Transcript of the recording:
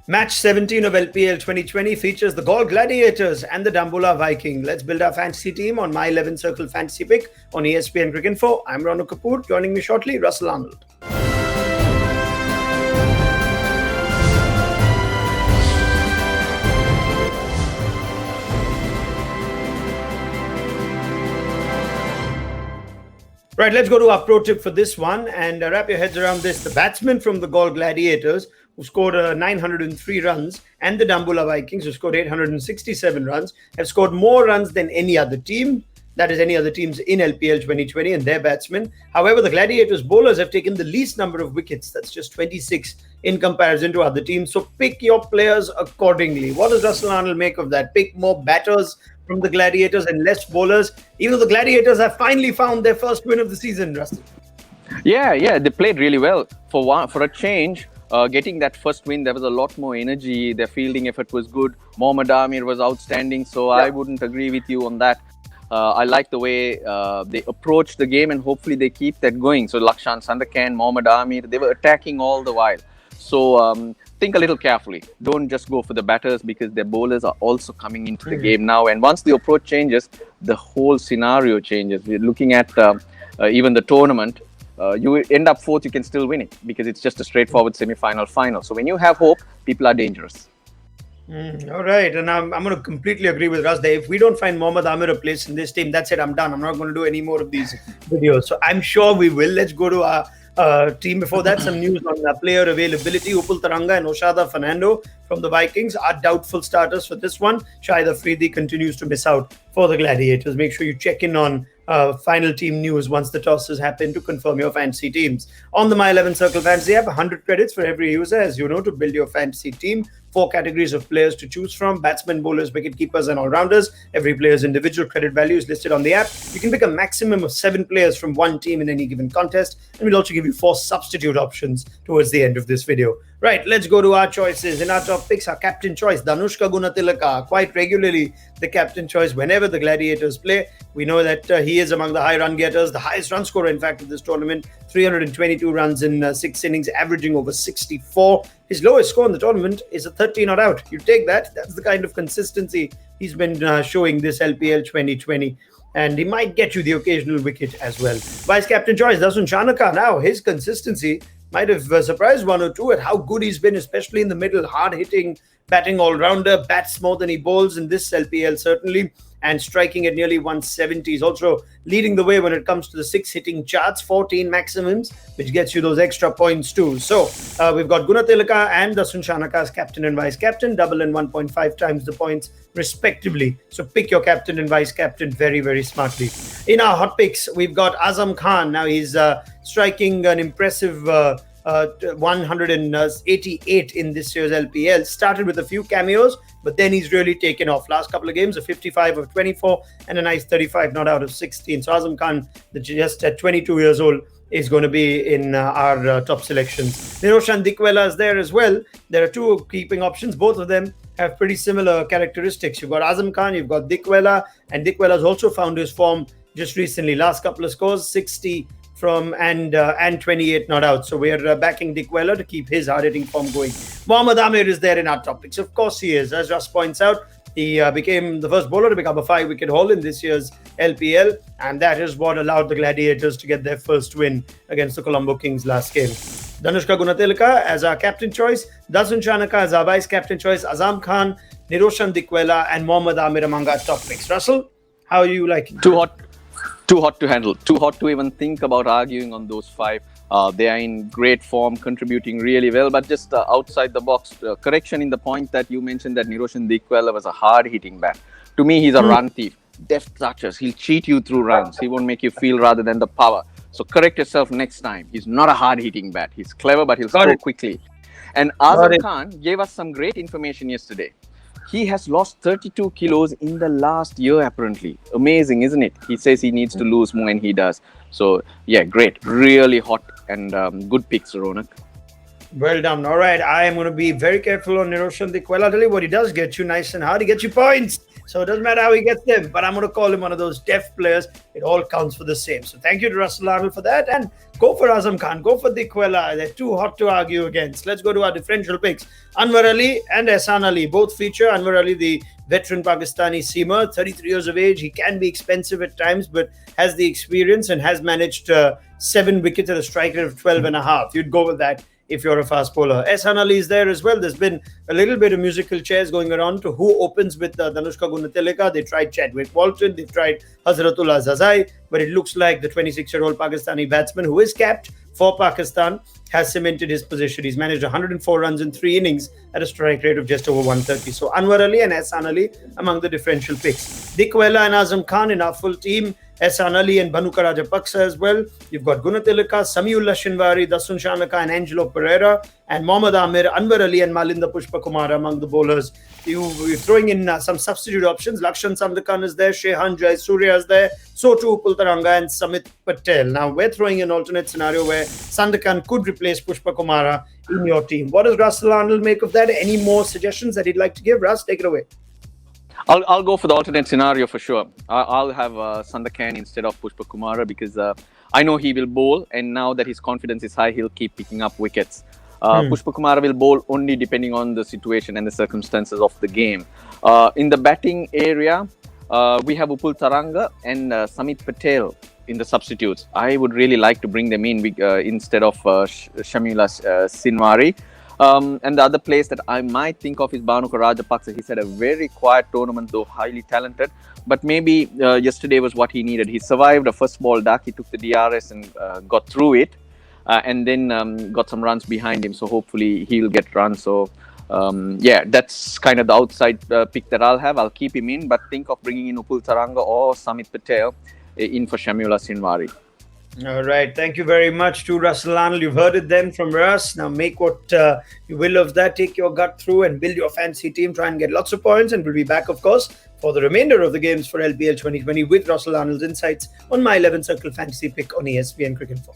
Match 17 of LPL 2020 features the GALLE Gladiators and the DAMBULLA Viking. Let's build our fantasy team on my 11 Circle Fantasy Pick on ESPN Cricinfo. I'm Ranu Kapoor. Joining me shortly, Russell Arnold. Right, let's go to our pro tip for this one and wrap your heads around this. The batsmen from the GALLE Gladiators, who scored 903 runs, and the DAMBULLA Vikings, who scored 867 runs, have scored more runs than any other team. That is, any other teams in LPL 2020 and their batsmen. However, the Gladiators bowlers have taken the least number of wickets. That's just 26 in comparison to other teams. So pick your players accordingly. What does Russell Arnold make of that? Pick more batters from the Gladiators and less bowlers, even though the Gladiators have finally found their first win of the season, Russell. Yeah, they played really well. For a change, getting that first win, there was a lot more energy. Their fielding effort was good. Mohammad Amir was outstanding. So I wouldn't agree with you on that. I like the way they approached the game, and hopefully they keep that going. So Lakshan Sandakan, Mohammad Amir, they were attacking all the while. So think a little carefully. Don't just go for the batters, because their bowlers are also coming into the game now. And once the approach changes, the whole scenario changes. We're looking at even the tournament. You end up fourth, you can still win it, because it's just a straightforward semi-final final. So when you have hope, people are dangerous. All right, and I'm going to completely agree with Russ there. If we don't find Mohammad Amir a place in this team, that's it. I'm done. I'm not going to do any more of these videos. So I'm sure we will. Let's go to our team. Before that, some news on player availability. Upul Taranga and Oshada Fernando from the Vikings are doubtful starters for this one. Shahid Afridi continues to miss out for the Gladiators. Make sure you check in on final team news once the tosses happen to confirm your fantasy teams. On the My 11 Circle Fantasy app, 100 credits for every user, as you know, to build your fantasy team. 4 categories of players to choose from: batsmen, bowlers, wicket keepers, and all-rounders. Every player's individual credit value is listed on the app. You can pick a maximum of 7 players from one team in any given contest, and we'll also give you 4 substitute options towards the end of this video. Right, let's go to our choices. In our top picks, our captain choice, Dhanushka Gunathilaka, quite regularly the captain choice whenever the Gladiators play. We know that he is among the high run getters, the highest run scorer, in fact, of this tournament. 322 runs in 6 innings, averaging over 64. His lowest score in the tournament is a 30 not out. You take that. That's the kind of consistency he's been showing this LPL 2020. And he might get you the occasional wicket as well. Vice captain choice, Shanaka. Now, his consistency might have surprised one or two at how good he's been, especially in the middle. Hard-hitting, batting all-rounder, bats more than he bowls in this LPL, certainly, and striking at nearly 170. He's also leading the way when it comes to the 6 hitting charts, 14 maximums, which gets you those extra points too. So we've got Gunathilaka and Shanaka as captain and vice captain, double and 1.5 times the points respectively. So pick your captain and vice captain very, very smartly. In our hot picks, we've got Azam Khan. Now he's striking an impressive 188 in this year's LPL. Started with a few cameos, but then he's really taken off. Last couple of games, a 55 of 24 and a nice 35 not out of 16. So Azam Khan, just at 22 years old, is going to be in our top selections. Niroshan Dikwela is there as well. There are 2 keeping options. Both of them have pretty similar characteristics. You've got Azam Khan, you've got Dikwela, and Dikwela's also found his form just recently. Last couple of scores, 60 from and 28 not out. So we're backing Dikwela to keep his hard-hitting form going. Mohammad Amir is there in our top picks. Of course he is. As Russ points out, he became the first bowler to become a 5-wicket haul in this year's LPL, and that is what allowed the Gladiators to get their first win against the Colombo Kings last game. Dhanushka Gunathilaka as our captain choice, Dasun Shanaka as our vice captain choice, Azam Khan, Niroshan Dikwela, and Mohammad Amir among our top picks. Russell, how are you liking? Too hot to handle. Too hot to even think about arguing on those 5. They are in great form, contributing really well, but just outside the box. Correction in the point that you mentioned that Niroshan Dikwela was a hard-hitting bat. To me, he's a run thief. Deft touches. He'll cheat you through runs. He won't make you feel rather than the power. So correct yourself next time. He's not a hard-hitting bat. He's clever, but he'll score quickly. And Azam Khan gave us some great information yesterday. He has lost 32 kilos in the last year, apparently. Amazing, isn't it? He says he needs to lose more, and he does. So, yeah, great. Really hot and good picks, Ronak. Well done. All right. I am going to be very careful on Niroshan Dikwela. I'll tell you what, he does get you nice and hard. He gets you points. So it doesn't matter how he gets them. But I'm going to call him one of those deaf players. It all counts for the same. So thank you to Russell Arnold for that. And go for Azam Khan. Go for Dikwela. They're too hot to argue against. Let's go to our differential picks. Anwar Ali and Ehsan Ali both feature. Anwar Ali, the veteran Pakistani seamer, 33 years of age. He can be expensive at times, but has the experience and has managed 7 wickets at a strike rate of 12.5. You'd go with that if you're a fast bowler. Ehsan Ali is there as well. There's been a little bit of musical chairs going around to who opens with Danushka Gunathilaka. They tried Chadwick Walton. They've tried Hazratullah Zazai. But it looks like the 26-year-old Pakistani batsman who is capped for Pakistan has cemented his position. He's managed 104 runs in 3 innings at a strike rate of just over 130. So Anwar Ali and Ehsan Ali among the differential picks. Dikwela and Azam Khan in our full team. Ehsan Ali and Bhanuka Rajapaksa as well. You've got Gunathilaka, Samiullah Shinwari, Dasun Shanaka and Angelo Pereira, and Mohammad Amir, Anwar Ali and Malinda Pushpakumara among the bowlers. You're throwing in some substitute options. Lakshan Sandakan is there, Shehan Jayasuriya is there, so too Upul Taranga and Samit Patel. Now we're throwing an alternate scenario where Sandakan could replace Pushpakumara in your team. What does Russell Arnold make of that? Any more suggestions that he'd like to give? Russ, take it away. I'll go for the alternate scenario for sure. I'll have Sandakan instead of Pushpakumara because I know he will bowl, and now that his confidence is high, he'll keep picking up wickets. Pushpakumara will bowl only depending on the situation and the circumstances of the game. In the batting area, we have Upul Taranga and Samit Patel in the substitutes. I would really like to bring them in instead of Shamila Sinwari. And the other place that I might think of is Bhanuka Rajapaksa. He's had a very quiet tournament, though highly talented. But maybe yesterday was what he needed. He survived a first ball duck. He took the DRS and got through it. And then got some runs behind him. So hopefully he'll get runs. So yeah, that's kind of the outside pick that I'll have. I'll keep him in, but think of bringing in Upul Taranga or Samit Patel in for Shamula Sinwari. All right. Thank you very much to Russell Arnold. You've heard it then from Russ. Now make what you will of that. Take your gut through and build your fancy team. Try and get lots of points. And we'll be back, of course, for the remainder of the games for LPL 2020 with Russell Arnold's insights on my 11 Circle Fantasy Pick on ESPN Cricinfo.